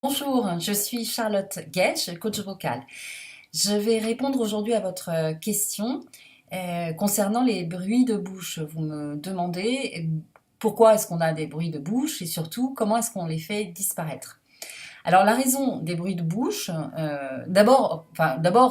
Bonjour, je suis Charlotte Gage, coach vocal. Je vais répondre aujourd'hui à votre question concernant les bruits de bouche. Vous me demandez pourquoi est-ce qu'on a des bruits de bouche et surtout comment est-ce qu'on les fait disparaître. Alors la raison des bruits de bouche, d'abord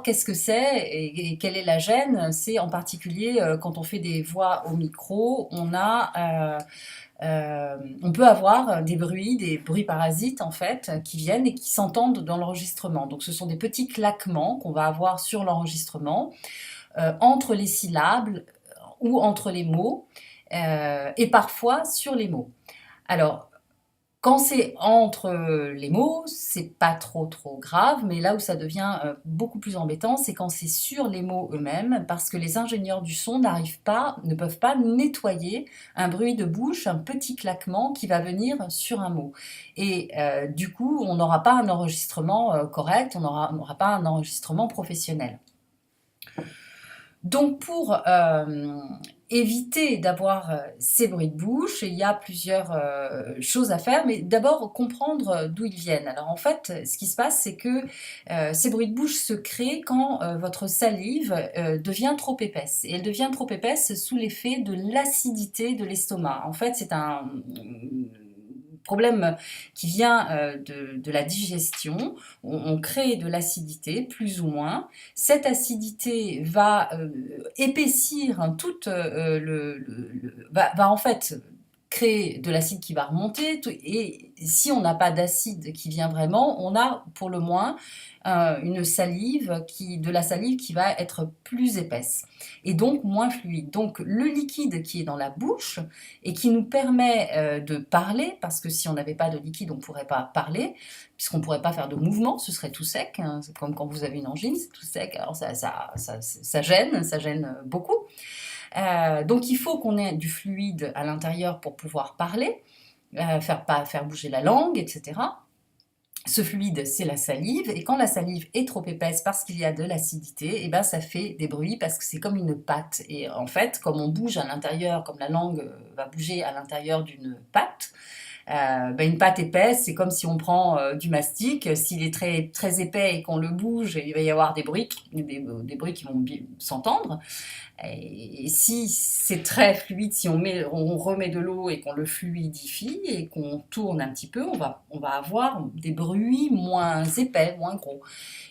qu'est-ce que c'est et quelle est la gêne? C'est en particulier quand on fait des voix au micro, on peut avoir des bruits parasites en fait, qui viennent et qui s'entendent dans l'enregistrement. Donc ce sont des petits claquements qu'on va avoir sur l'enregistrement, entre les syllabes ou entre les mots, et parfois sur les mots. Alors, quand c'est entre les mots, c'est pas trop grave, mais là où ça devient beaucoup plus embêtant, c'est quand c'est sur les mots eux-mêmes, parce que les ingénieurs du son ne peuvent pas nettoyer un bruit de bouche, un petit claquement qui va venir sur un mot. Et du coup, on n'aura pas un enregistrement correct, on n'aura pas un enregistrement professionnel. Donc pour éviter d'avoir ces bruits de bouche, il y a plusieurs choses à faire, mais d'abord comprendre d'où ils viennent. Alors en fait, ce qui se passe, c'est que ces bruits de bouche se créent quand votre salive devient trop épaisse. Et elle devient trop épaisse sous l'effet de l'acidité de l'estomac. En fait, c'est un problème qui vient de la digestion. On crée de l'acidité, plus ou moins. Cette acidité va épaissir tout va en fait créer de l'acide qui va remonter, et si on n'a pas d'acide qui vient vraiment, on a pour le moins de la salive qui va être plus épaisse et donc moins fluide. Donc le liquide qui est dans la bouche et qui nous permet de parler, parce que si on n'avait pas de liquide, on ne pourrait pas parler, puisqu'on ne pourrait pas faire de mouvement, ce serait tout sec, hein. C'est comme quand vous avez une angine, c'est tout sec, alors ça gêne beaucoup. Donc il faut qu'on ait du fluide à l'intérieur pour pouvoir parler, faire bouger la langue, etc. Ce fluide, c'est la salive, et quand la salive est trop épaisse parce qu'il y a de l'acidité, et ben ça fait des bruits parce que c'est comme une pâte. Et en fait, comme on bouge à l'intérieur, comme la langue va bouger à l'intérieur d'une pâte, une pâte épaisse, c'est comme si on prend du mastic. S'il est très épais et qu'on le bouge, il va y avoir des bruits qui vont s'entendre. Et si c'est très fluide, si on remet de l'eau et qu'on le fluidifie et qu'on tourne un petit peu, on va avoir des bruits moins épais, moins gros.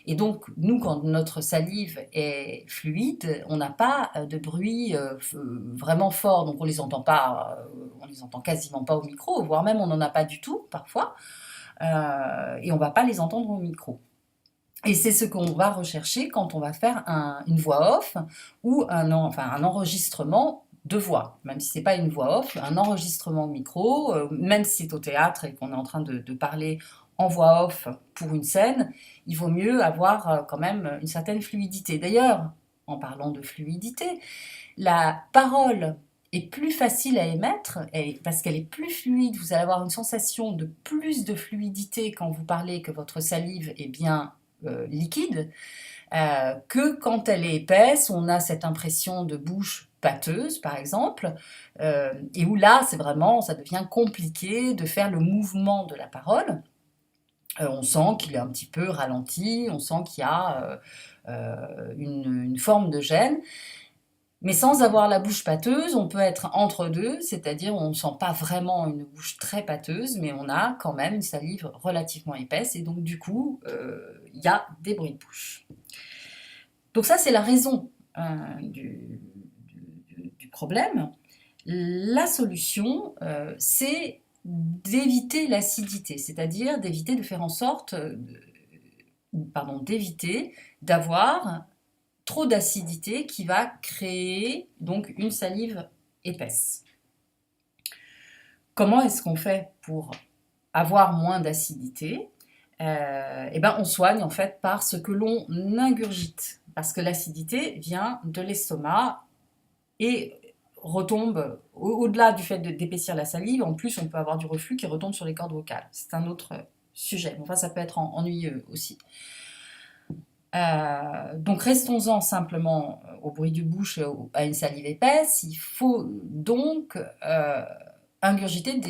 Et donc, nous, quand notre salive est fluide, on n'a pas de bruit vraiment fort, donc on les entend pas, on les entend quasiment pas au micro, voire même on n'en a pas du tout parfois, et on va pas les entendre au micro. Et c'est ce qu'on va rechercher quand on va faire une voix off ou un enregistrement de voix, même si c'est pas une voix off, un enregistrement au micro, même si c'est au théâtre et qu'on est en train de parler en voix off pour une scène, il vaut mieux avoir quand même une certaine fluidité. D'ailleurs, en parlant de fluidité, la parole est plus facile à émettre parce qu'elle est plus fluide. Vous allez avoir une sensation de plus de fluidité quand vous parlez, que votre salive est bien liquide, que quand elle est épaisse, on a cette impression de bouche pâteuse, par exemple, et où là, ça devient compliqué de faire le mouvement de la parole. On sent qu'il est un petit peu ralenti, on sent qu'il y a une forme de gêne. Mais sans avoir la bouche pâteuse, on peut être entre deux, c'est-à-dire on ne sent pas vraiment une bouche très pâteuse, mais on a quand même une salive relativement épaisse, et donc du coup, il y a des bruits de bouche. Donc ça, c'est la raison du problème. La solution, c'est d'éviter l'acidité, c'est-à-dire d'éviter de faire en sorte, d'éviter d'avoir trop d'acidité qui va créer donc une salive épaisse. Comment est-ce qu'on fait pour avoir moins d'acidité? On soigne en fait par ce que l'on ingurgite, parce que l'acidité vient de l'estomac et retombe au-delà du fait d'épaissir la salive. En plus, on peut avoir du reflux qui retombe sur les cordes vocales. C'est un autre sujet. Enfin, ça peut être ennuyeux aussi. Donc restons-en simplement au bruit de bouche, à une salive épaisse. Il faut donc ingurgiter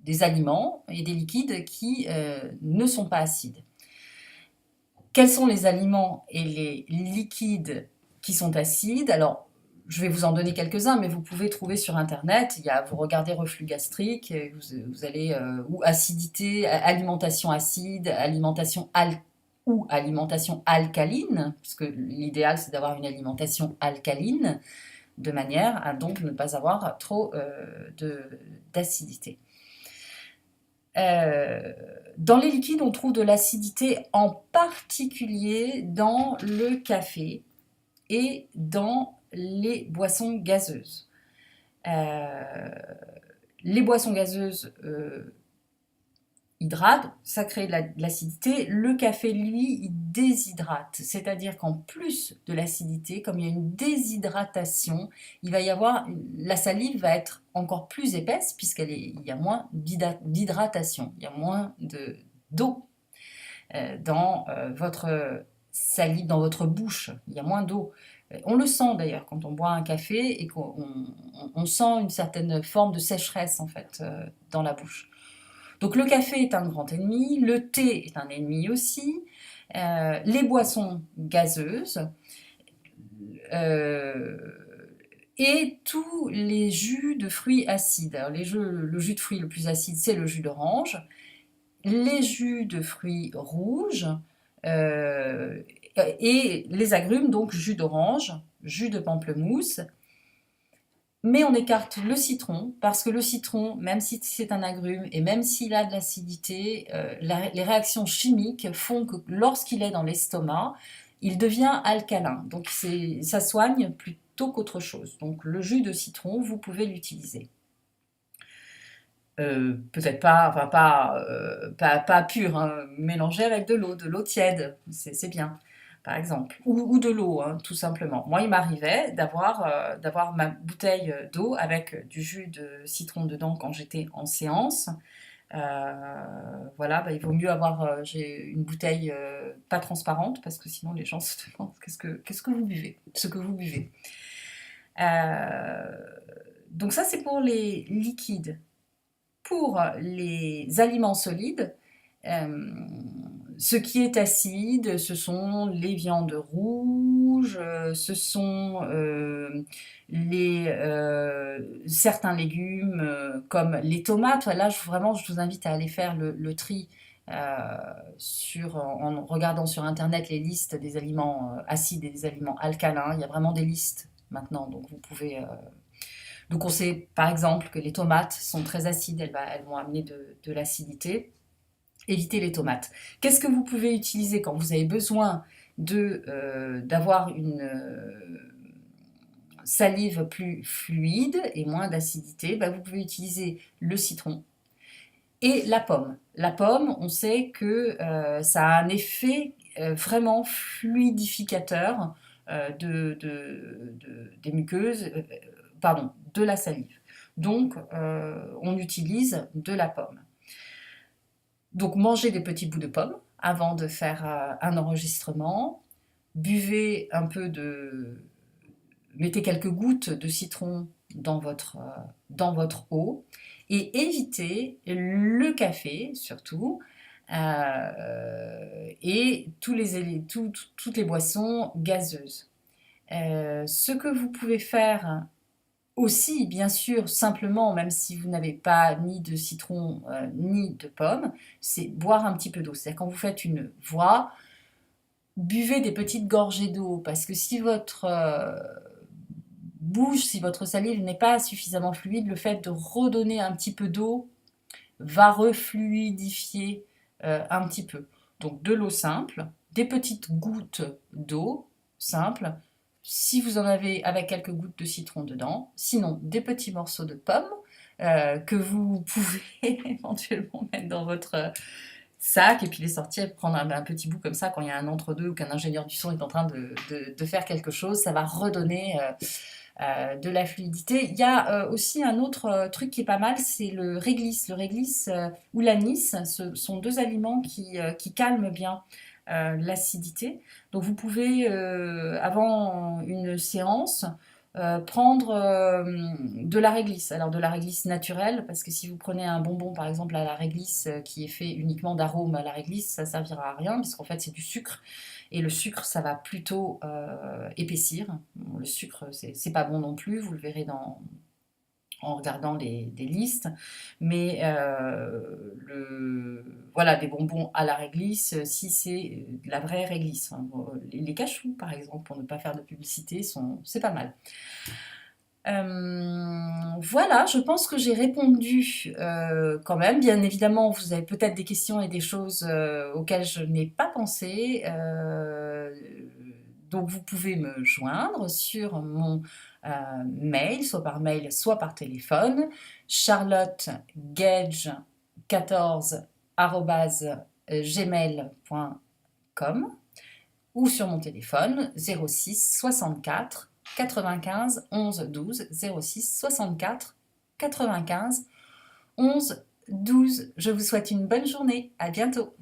des aliments et des liquides qui ne sont pas acides. Quels sont les aliments et les liquides qui sont acides? Alors, je vais vous en donner quelques-uns, mais vous pouvez trouver sur Internet, vous regardez reflux gastrique, vous allez, ou acidité, alimentation acide, ou alimentation alcaline, puisque l'idéal c'est d'avoir une alimentation alcaline, de manière à donc ne pas avoir trop d'acidité. Dans les liquides, on trouve de l'acidité en particulier dans le café et dans les boissons gazeuses. Les boissons gazeuses hydratent, ça crée de l'acidité. Le café, lui, il déshydrate. C'est-à-dire qu'en plus de l'acidité, comme il y a une déshydratation, la salive va être encore plus épaisse puisqu'il y a moins d'hydratation, il y a moins d'eau dans votre salive, dans votre bouche, il y a moins d'eau. On le sent d'ailleurs quand on boit un café et qu'on sent une certaine forme de sécheresse en fait dans la bouche. Donc le café est un grand ennemi, le thé est un ennemi aussi, les boissons gazeuses et tous les jus de fruits acides. Alors le jus de fruits le plus acide, c'est le jus d'orange. Les jus de fruits rouges et les agrumes, donc jus d'orange, jus de pamplemousse. Mais on écarte le citron, parce que le citron, même si c'est un agrume et même s'il a de l'acidité, les réactions chimiques font que lorsqu'il est dans l'estomac, il devient alcalin. Donc ça soigne plutôt qu'autre chose. Donc le jus de citron, vous pouvez l'utiliser. Peut-être pas, enfin pas pur, hein, mélangé avec de l'eau tiède, c'est bien, par exemple, ou de l'eau, hein, tout simplement. Moi, il m'arrivait d'avoir ma bouteille d'eau avec du jus de citron dedans quand j'étais en séance. Voilà, il vaut mieux avoir j'ai une bouteille pas transparente parce que sinon les gens se demandent qu'est-ce que vous buvez, ce que vous buvez. Donc ça, c'est pour les liquides. Pour les aliments solides, ce qui est acide, ce sont les viandes rouges, ce sont certains légumes comme les tomates. Là, je vous invite à aller faire le tri en regardant sur Internet les listes des aliments acides et des aliments alcalins. Il y a vraiment des listes maintenant, donc vous pouvez... Donc on sait par exemple que les tomates sont très acides, elles vont amener de l'acidité. Évitez les tomates. Qu'est-ce que vous pouvez utiliser quand vous avez besoin d'avoir une salive plus fluide et moins d'acidité? Vous pouvez utiliser le citron et la pomme. La pomme, on sait que ça a un effet vraiment fluidificateur des muqueuses, de la salive. Donc, on utilise de la pomme. Donc, mangez des petits bouts de pomme avant de faire un enregistrement. Buvez mettez quelques gouttes de citron dans votre eau et évitez le café surtout et toutes les boissons gazeuses. Ce que vous pouvez faire aussi, bien sûr, simplement, même si vous n'avez pas ni de citron ni de pomme, c'est boire un petit peu d'eau. C'est-à-dire quand vous faites une voix, buvez des petites gorgées d'eau, parce que si votre bouche, si votre salive n'est pas suffisamment fluide, le fait de redonner un petit peu d'eau va refluidifier un petit peu. Donc de l'eau simple, des petites gouttes d'eau simple, si vous en avez avec quelques gouttes de citron dedans, sinon des petits morceaux de pommes que vous pouvez éventuellement mettre dans votre sac et puis les sortir, prendre un petit bout comme ça quand il y a un entre-deux ou qu'un ingénieur du son est en train de faire quelque chose, ça va redonner de la fluidité. Il y a aussi un autre truc qui est pas mal, c'est le réglisse. Le réglisse ou l'anis, ce sont deux aliments qui calment bien l'acidité. Donc vous pouvez, avant une séance, Prendre de la réglisse. Alors de la réglisse naturelle, parce que si vous prenez un bonbon par exemple à la réglisse qui est fait uniquement d'arômes à la réglisse, ça servira à rien, puisqu'en fait c'est du sucre. Et le sucre, ça va plutôt épaissir. Bon, le sucre, c'est pas bon non plus, vous le verrez en regardant des listes. Mais voilà, des bonbons à la réglisse, si c'est de la vraie réglisse, hein. Les cachous, par exemple, pour ne pas faire de publicité, c'est pas mal. Voilà, je pense que j'ai répondu quand même. Bien évidemment, vous avez peut-être des questions et des choses auxquelles je n'ai pas pensé. Donc, vous pouvez me joindre sur mon mail, soit par mail, soit par téléphone, charlottegage14@gmail.com ou sur mon téléphone 06 64 95 11 12 06 64 95 11 12. Je vous souhaite une bonne journée. À bientôt.